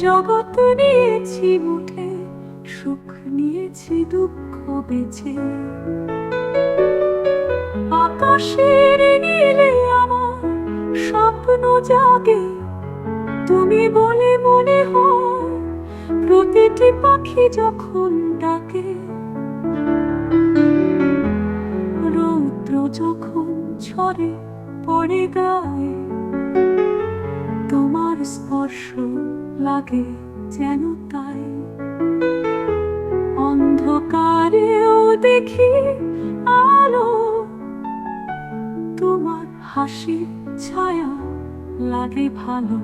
জগৎ নিয়েছি মুঠে, সুখ নিয়েছি দুঃখ বেছে। আকাশের নীলে আমার স্বপ্ন জাগে, তুমি বলে মনে হয় প্রতিটি পাখি যখন ডাকে। রৌদ্র যখন ঝরে পড়ে গায়ে, তোমার স্পর্শ লাগে যেন তাই। অন্ধকারেও দেখি আলো, তোমার হাসির ছায়া লাগে ভালো।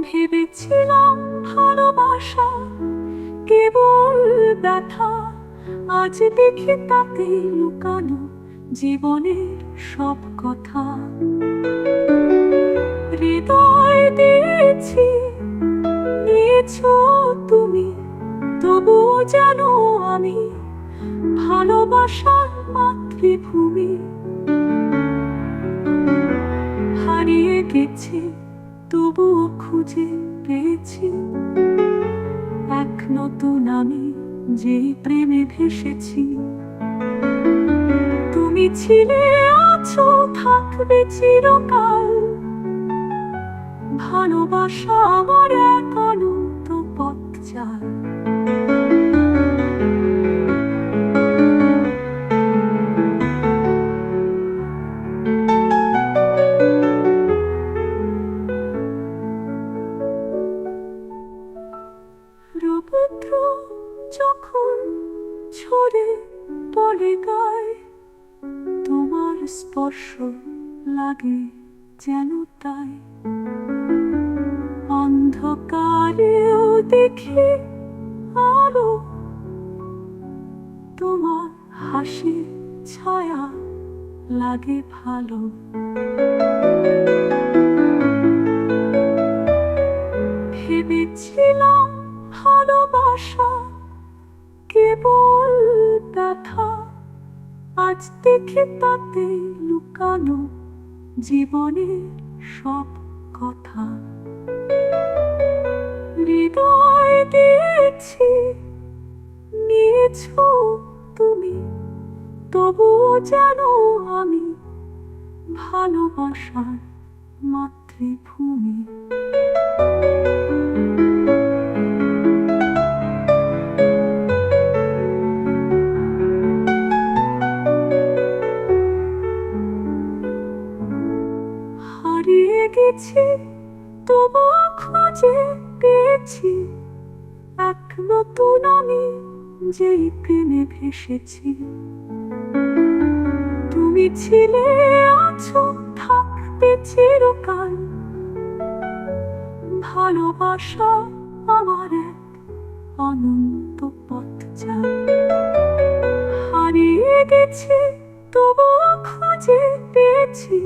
ভেবেছিলাম ভালোবাসা কেবল ব্যথা, আজ দেখি তাতে লুকানো জীবনের সব কথা। হৃদয় দিয়েছি, নিয়েছো তুমি, তবুও জানো আমি ভালোবাসার মাতৃভূমি। হারিয়ে গেছি তবুও খুঁজে পেয়েছি এক নতুন আমি, যেই প্রেমে ভেসেছি। তুমি ছিলে, আছো, থাকবে চিরকাল। ভালোবাসা আমার এক অনন্ত পথচাল। রৌদ্র যখন ঝরে পড়ে গায়ে, তোমার স্পর্শ লাগে যেন তাই। অন্ধকারেও দেখি আলো, তোমার হাসির ছায়া লাগে ভালো। ভেবেছিলাম ভালোবাসা কেবল ব্যথা, আজ দেখি তাতে লুকানো জীবনের সব কথা। হৃদয় দিয়েছি, নিয়েছো তুমি, তবুও জানো আমি ভালোবাসার মাতৃভূমি। হারিয়ে গেছি তবুও খুঁজে পেয়েছি এক নতুন আমি, যেই প্রেমে ভেসেছি। তুমি ছিলে, আছো, থাকবে চিরকাল। ভালোবাসা আমার এক অনন্ত পথচাল। হারিয়ে গেছি তবুও খুঁজে পেয়েছি